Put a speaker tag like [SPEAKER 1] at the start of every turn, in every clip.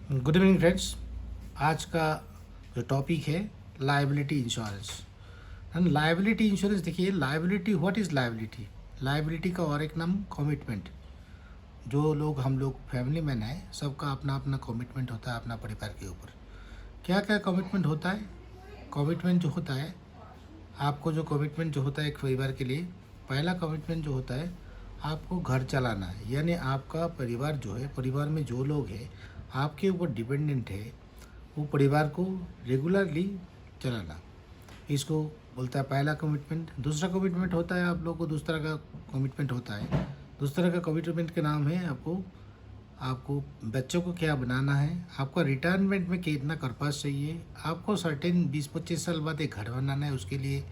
[SPEAKER 1] Good evening friends. आज का जो टॉपिक है liability insurance. And liability insurance, देखिए liability, what is liability. Liability का और एक नाम कमिटमेंट। जो लोग हम लोग फैमिली मैन हैं, सबका अपना अपना कमिटमेंट होता है अपना परिवार के ऊपर। क्या क्या कमिटमेंट होता है? कमिटमेंट जो होता है, आपको जो कमिटमेंट जो होता है एक परिवार के लिए, पहला कमिटमेंट जो होता है आपको घर चलाना है। यानी आपका परिवार जो है, परिवार में जो लोग हैं आपके ऊपर डिपेंडेंट है, वो परिवार को रेगुलरली चलाना, इसको बोलता है पहला कमिटमेंट। दूसरा कमिटमेंट होता है आप लोग को, दूसरा का कमिटमेंट होता है, दूसरा का कमिटमेंट के नाम है आपको आपको बच्चों को क्या बनाना है, आपका रिटायरमेंट में कितना कर्पास चाहिए, आपको सर्टेन 20-25 साल बाद एक घर बनाना है, उसके लिए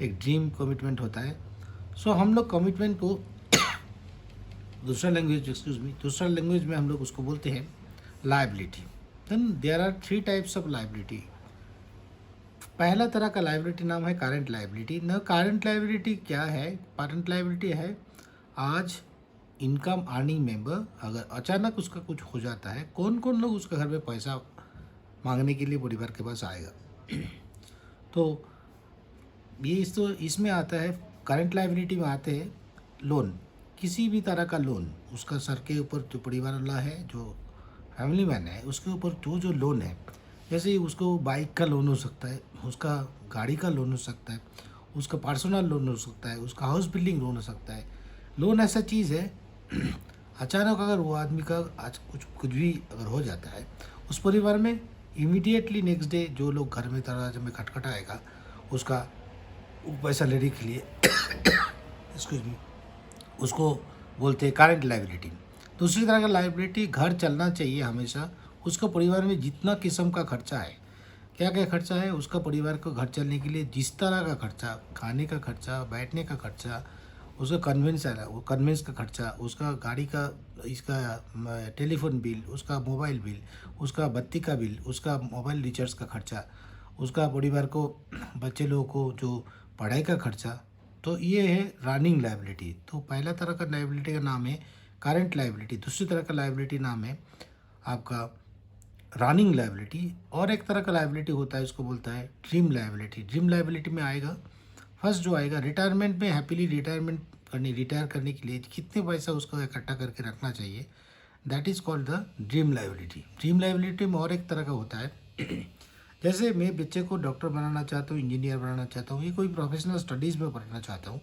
[SPEAKER 1] एक ड्रीम कमिटमेंट होता है। सो हम लोग कमिटमेंट को दूसरा लैंग्वेज में हम लोग उसको बोलते हैं liability. Then there are 3 types of liability. पहला तरह का लायबिलिटी नाम है करंट लायबिलिटी। न करंट लायबिलिटी क्या है? करंट लायबिलिटी है आज इनकम अर्निंग मेंबर अगर अचानक उसका कुछ हो जाता है, कौन कौन लोग उसके घर में पैसा मांगने के लिए परिवार के पास आएगा। तो ये इसमें आता है, करंट लायबिलिटी में आते हैं लोन, किसी भी तरह का लोन। उसका सर के ऊपर जो परिवार वाला है, जो फैमिली मैन है, उसके ऊपर जो लोन है, जैसे ही उसको बाइक का लोन हो सकता है, उसका गाड़ी का लोन हो सकता है, उसका पर्सनल लोन हो सकता है, उसका हाउस बिल्डिंग लोन हो सकता है। लोन ऐसा चीज़ है अचानक अगर वो आदमी का आज कुछ कुछ भी अगर हो जाता है उस परिवार में, इमीडिएटली नेक्स्ट डे जो लोग घर में दरवाजे में खटखटाएगा उसका वो पैसा लेने के लिए एक्सक्यूज मी, उसको बोलते हैं करंट लायबिलिटी। दूसरी तरह का लायबिलिटी, घर चलना चाहिए हमेशा, उसका परिवार में जितना किस्म का खर्चा है, क्या क्या खर्चा है उसका परिवार को घर चलने के लिए, जिस तरह का खर्चा, खाने का खर्चा, बैठने का खर्चा, उसका कन्वेंस है, वो कन्वेंस का खर्चा, उसका गाड़ी का, इसका टेलीफोन बिल, उसका मोबाइल बिल, उसका बत्ती का बिल, उसका मोबाइल रिचार्ज का खर्चा, उसका परिवार को बच्चे लोगों को जो पढ़ाई का खर्चा। तो ये है रनिंग लायबिलिटी। तो पहला तरह का लायबिलिटी का नाम है करंट लायबिलिटी, दूसरी तरह का लायबिलिटी नाम है आपका रनिंग लायबिलिटी। और एक तरह का लायबिलिटी होता है, उसको बोलता है ड्रीम लायबिलिटी। ड्रीम लायबिलिटी में आएगा, फर्स्ट जो आएगा रिटायरमेंट में, हैप्पीली रिटायर करने के लिए कितने पैसा उसको इकट्ठा करके रखना चाहिए, that is called the dream liability. Dream liability में और एक तरह का होता है जैसे मैं बच्चे को डॉक्टर बनाना चाहता हूँ, इंजीनियर बनाना चाहता हूँ, ये कोई प्रोफेशनल स्टडीज़ में पढ़ना चाहता हूँ,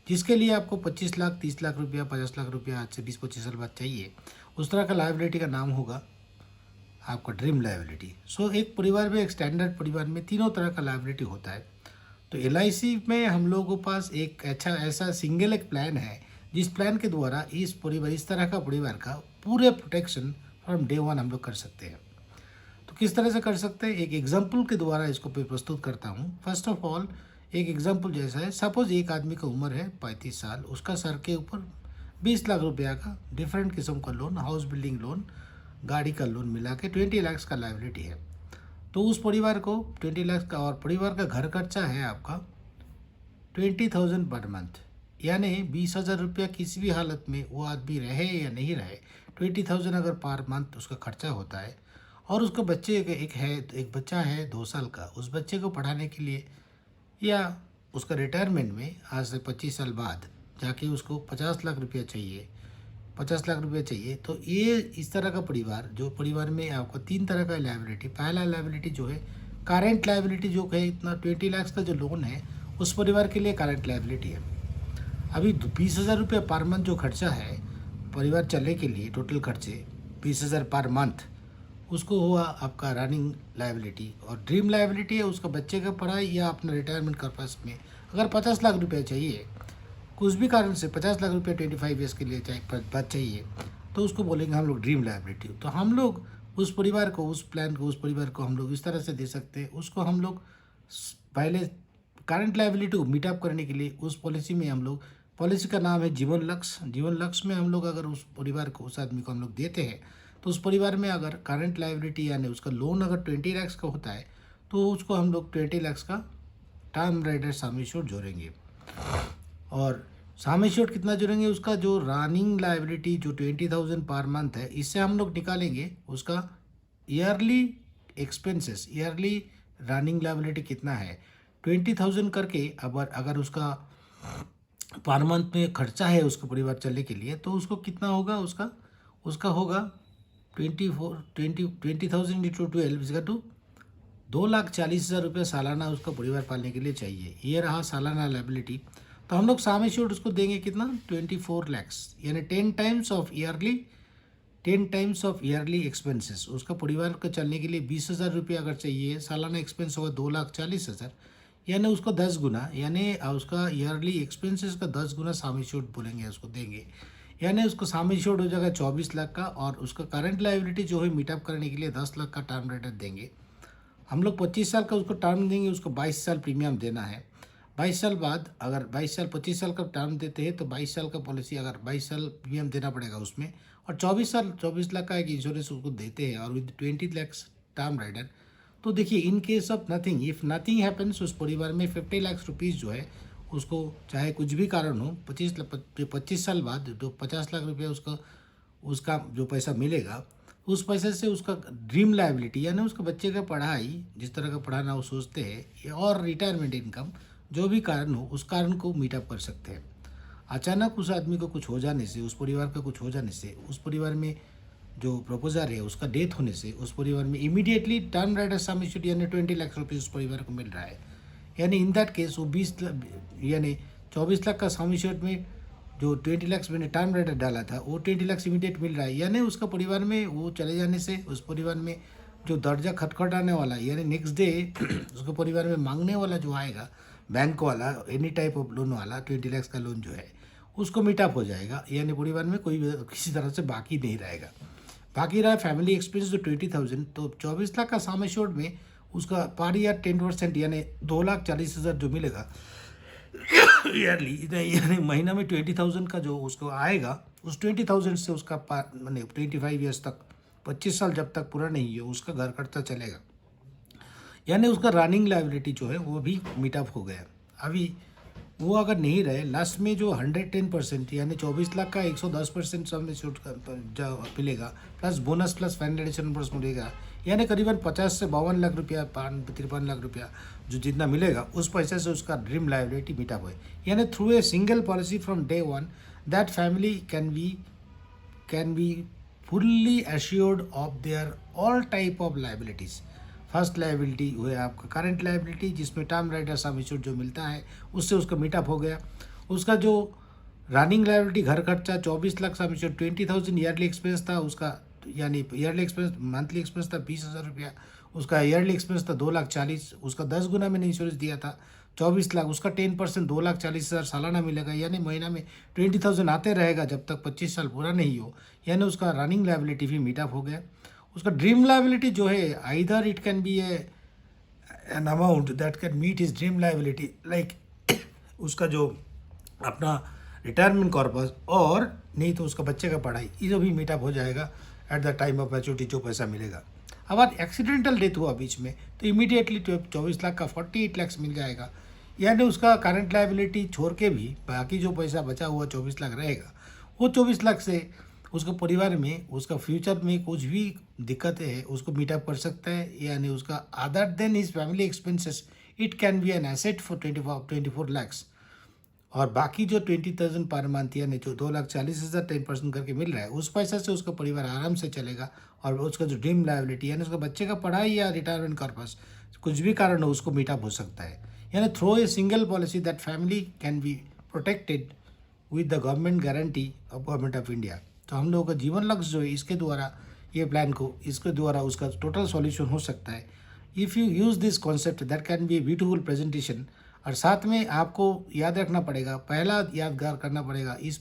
[SPEAKER 1] जिसके लिए आपको 25 लाख, 30 लाख रुपया, 50 लाख रुपया आज से 20-25 साल बाद चाहिए, उस तरह का लायबिलिटी का नाम होगा आपका ड्रीम लायबिलिटी। सो एक परिवार में, एक स्टैंडर्ड परिवार में तीनों तरह का लायबिलिटी होता है। तो LIC में हम लोगों के पास एक अच्छा ऐसा सिंगल एक प्लान है, जिस प्लान के द्वारा इस तरह का परिवार का पूरे प्रोटेक्शन फ्रॉम डे वन हम लोग कर सकते हैं। तो किस तरह से कर सकते हैं, एक एग्जाम्पल के द्वारा इसको प्रस्तुत करता हूँ। फर्स्ट ऑफ ऑल एक एग्जाम्पल जैसा है, सपोज एक आदमी का उम्र है 35 साल, उसका सर के ऊपर 20 लाख रुपया का डिफरेंट किस्म का लोन, हाउस बिल्डिंग लोन, गाड़ी का लोन मिला के 20 लाख का लायबिलिटी है। तो उस परिवार को 20 लाख का, और परिवार का घर खर्चा है आपका 20,000 पर मंथ, यानी 20,000 रुपया किसी भी हालत में वो आदमी रहे या नहीं रहे, 20,000 अगर पर मंथ उसका खर्चा होता है। और उसका बच्चे एक बच्चा है 2 साल का, उस बच्चे को पढ़ाने के लिए या उसका रिटायरमेंट में आज से 25 साल बाद जाके उसको 50 लाख रुपया चाहिए, 50 लाख रुपये चाहिए। तो ये इस तरह का परिवार, जो परिवार में आपको 3 तरह का लायबिलिटी, पहला लायबिलिटी जो है करंट लायबिलिटी, जो है इतना 20 लाख का जो लोन है उस परिवार के लिए करंट लायबिलिटी है। अभी 20,000 रुपये पर मंथ जो खर्चा है परिवार चलने के लिए, टोटल खर्चे 20,000 पर मंथ, उसको हुआ आपका रनिंग लायबिलिटी। और ड्रीम लायबिलिटी है उसका बच्चे का पढ़ाई या अपना रिटायरमेंट पर्पस में अगर 50 लाख रुपये चाहिए, कुछ भी कारण से 50 लाख रुपये 25 ईयर्स के लिए बात चाहिए, तो उसको बोलेंगे हम लोग ड्रीम लायबिलिटी। तो हम लोग उस परिवार को, उस प्लान को, उस परिवार को हम लोग इस तरह से दे सकते हैं। उसको हम लोग पहले करंट लायबिलिटी को मीटअप करने के लिए उस पॉलिसी में हम लोग, पॉलिसी का नाम है जीवन लक्ष्य। जीवन लक्ष्य में हम लोग अगर उस परिवार को, उस आदमी को हम लोग देते हैं, तो उस परिवार में अगर करंट लायबिलिटी यानी उसका लोन अगर 20 लाख का होता है, तो उसको हम लोग 20 लाख का टर्म राइडर सम एश्योर्ड जोड़ेंगे। और सम एश्योर्ड कितना जोड़ेंगे, उसका जो रनिंग लायबिलिटी जो 20,000 पर मंथ है, इससे हम लोग निकालेंगे उसका yearly expenses, yearly running liability कितना है 20,000 करके। अगर उसका पर मंथ में खर्चा है उसको परिवार चलने के लिए, तो उसको कितना होगा, उसका उसका होगा 20,000 इंटू 12 इसका टू 2,40,000 रुपये सालाना उसका परिवार पालने के लिए चाहिए। ये रहा सालाना लायबिलिटी। तो हम लोग साम एश्योर्ड उसको देंगे कितना 24 लैक्स, यानी 10 टाइम्स ऑफ ईयरली एक्सपेंसेस। उसका परिवार को चलने के लिए 20,000 रुपये अगर चाहिए, सालाना एक्सपेंस होगा 2,40,000, यानी उसको 10 गुना, यानी उसका ईयरली एक्सपेंसेस का 10 गुना साम एश्योर्ड बोलेंगे उसको देंगे, यानी उसको साम एश्योर्ड हो जाएगा 24 लाख का। और उसका करंट लायबिलिटी जो है मीटअप करने के लिए 10 लाख का टर्म रेट देंगे हम लोग। 25 साल का उसको टर्म देंगे, उसको 22 साल प्रीमियम देना है। 22 साल बाद अगर 25 साल का टर्म देते हैं तो 22 साल का पॉलिसी, अगर 22 साल प्रीमियम देना पड़ेगा उसमें, और 24 लाख का एक इंश्योरेंस उसको देते हैं, और विद 20 लैक्स टर्म राइडर। तो देखिए, in case of nothing, if nothing happens, उस परिवार में 50 लाख रुपीज़ जो है उसको, चाहे कुछ भी कारण हो, 25 साल बाद जो 50 लाख रुपये उसका उसका जो पैसा मिलेगा, उस पैसे से उसका ड्रीम लायबिलिटी, यानी उसका बच्चे का पढ़ाई, जिस तरह का पढ़ाना वो सोचते हैं, और रिटायरमेंट इनकम, जो भी कारण हो उस कारण को मीटअप कर सकते हैं। अचानक उस आदमी को कुछ हो जाने से, उस परिवार का कुछ हो जाने से, उस परिवार में जो प्रपोजर है उसका डेथ होने से, उस परिवार में इमीडिएटली टर्म राइडर सम इश्यूड यानी 20 लाख रुपये उस परिवार को मिल रहा है। यानी इन दैट केस वो यानी 24 लाख का सम इश्यूड में जो 20 लाख मैंने टर्म राइडर डाला था, वो 20 लाख इमीडिएट मिल रहा है। यानी उसका परिवार में वो चले जाने से उस परिवार में जो दर्जा खटखटाने वाला, यानी नेक्स्ट डे उसके परिवार में मांगने वाला जो आएगा बैंक वाला, एनी टाइप ऑफ लोन वाला 20 लाख का लोन जो है उसको मीटअप हो जाएगा। यानी परिवार में कोई किसी तरह से बाकी नहीं रहेगा। बाकी रहा फैमिली एक्सपेंस जो 20,000, तो 24 लाख का सम एश्योर्ड में उसका पर ईयर 10% यानी 2,40,000 जो मिलेगा ईयरली, यानी महीना में 20,000 का जो उसको आएगा, उस 20,000 से उसका मैंने 25 ईयर्स तक, 25 साल जब तक पूरा नहीं हो उसका घर खर्चा चलेगा। यानी उसका रनिंग लायबिलिटी जो है वो भी मीटअप हो गया। अभी वो अगर नहीं रहे, लास्ट में जो 110% यानी 24 लाख का 110% सम एश्योर्ड मिलेगा, plus bonus plus final bonus मिलेगा, यानी करीबन 50 से 52 लाख रुपया, 53 लाख रुपया जो जितना मिलेगा, उस पैसे से उसका ड्रीम लायबिलिटी मीटअप हुए। यानी through a single policy from day one that family can be fully assured of their all type of liabilities. First liability हुए आपका करंट लायबिलिटी, जिसमें टर्म राइडर सम एश्योर्ड जो मिलता है उससे उसका मीटअप हो गया। उसका जो रनिंग लायबिलिटी घर खर्चा 24 lakh sum assured, 20,000 yearly expense था उसका, यानी ईयरली एक्सपेंस, मंथली एक्सपेंस था 20,000 रुपया, उसका ईयरली एक्सपेंस था 2,40,000, उसका 10 गुना मैंने इंश्योरेंस दिया था 24 लाख, उसका 10% 2,40,000 सालाना मिलेगा, यानी महीना में 20,000 आते रहेगा जब तक 25 साल पूरा नहीं हो। यानी उसका रनिंग लायबिलिटी भी मीटअप हो गया। उसका ड्रीम लायबिलिटी जो है, either it can be an amount that can meet his dream liability, like उसका जो अपना रिटायरमेंट कॉर्पस, और नहीं तो उसका बच्चे का पढ़ाई, ये जो भी मीटअप हो जाएगा at the time of maturity जो पैसा मिलेगा। अगर एक्सीडेंटल डेथ हुआ बीच में तो इमीडिएटली 24 लाख का 48 लाख मिल जाएगा। यानी उसका करंट लायबिलिटी छोड़ के भी बाकी जो पैसा बचा हुआ 24 लाख रहेगा, वो 24 लाख से उसको परिवार में उसका फ्यूचर में कुछ भी दिक्कतें है उसको मीटअप कर सकता है। यानी उसका other than his family expenses it can be an asset for 24 lakhs. और बाकी जो 20,000 पर मंथ यानी जो 2,40,000 10% करके मिल रहा है, उस पैसा से उसका परिवार आराम से चलेगा। और उसका जो ड्रीम लायबिलिटी यानी उसका बच्चे का पढ़ाई या रिटायरमेंट पर्पस कुछ भी कारण हो उसको मीटअप हो सकता है। यानी through a single policy that family can be protected with the government guarantee of government of India. तो हम लोगों का जीवन लक्ष्य जो है इसके द्वारा, ये प्लान को इसके द्वारा उसका टोटल सॉल्यूशन हो सकता है। If you use this concept that can be a beautiful presentation. और साथ में आपको याद रखना पड़ेगा, पहला यादगार करना पड़ेगा इस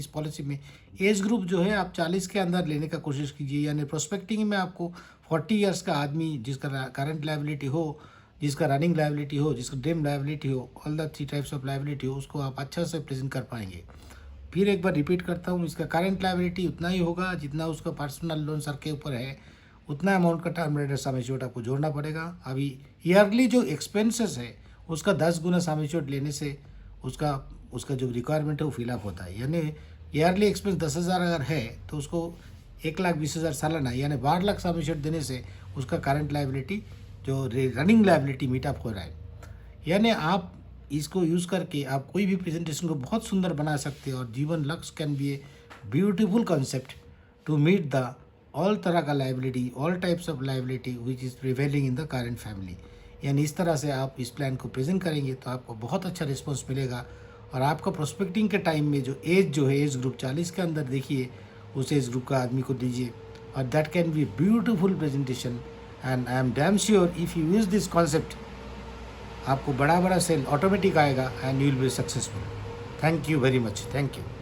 [SPEAKER 1] पॉलिसी में एज ग्रुप जो है आप 40 के अंदर लेने का कोशिश कीजिए। यानी प्रोस्पेक्टिंग में आपको 40 ईयर्स का आदमी जिसका करंट लायबिलिटी हो, जिसका रनिंग लायबिलिटी हो, जिसका ड्रीम लायबिलिटी हो, all the 3 types of liability हो, उसको आप अच्छा से प्रेजेंट कर पाएंगे। फिर एक बार रिपीट करता हूँ, इसका करंट लायबिलिटी उतना ही होगा जितना उसका पर्सनल लोन सर के ऊपर है, उतना अमाउंट का टर्म रेट सम एश्योर्ड आपको जोड़ना पड़ेगा। अभी ईयरली जो एक्सपेंसेस है उसका 10 गुना सम एश्योर्ड लेने से उसका जो रिक्वायरमेंट है वो फिलअप होता है। यानी ईयरली एक्सपेंस 10,000 अगर है तो उसको 1,20,000 सालाना यानी 12 लाख सम एश्योर्ड देने से उसका करंट लायबिलिटी जो रनिंग लायबिलिटी मीटअप हो रहा है। यानी आप इसको यूज़ करके आप कोई भी प्रेजेंटेशन को बहुत सुंदर बना सकते हैं और जीवन लक्ष्य can be a beautiful concept to meet the all तरह का liability, all types of liability which is prevailing in the current family. यानी इस तरह से आप इस प्लान को प्रेजेंट करेंगे तो आपको बहुत अच्छा रिस्पॉन्स मिलेगा और आपका प्रोस्पेक्टिंग के टाइम में जो है एज ग्रुप 40 के अंदर देखिए उस एज ग्रुप का आदमी को दीजिए और that can be beautiful presentation. And I am damn sure if you use this concept आपको बड़ा बड़ा सेल ऑटोमेटिक आएगा and you will be successful. Thank you very much. Thank you.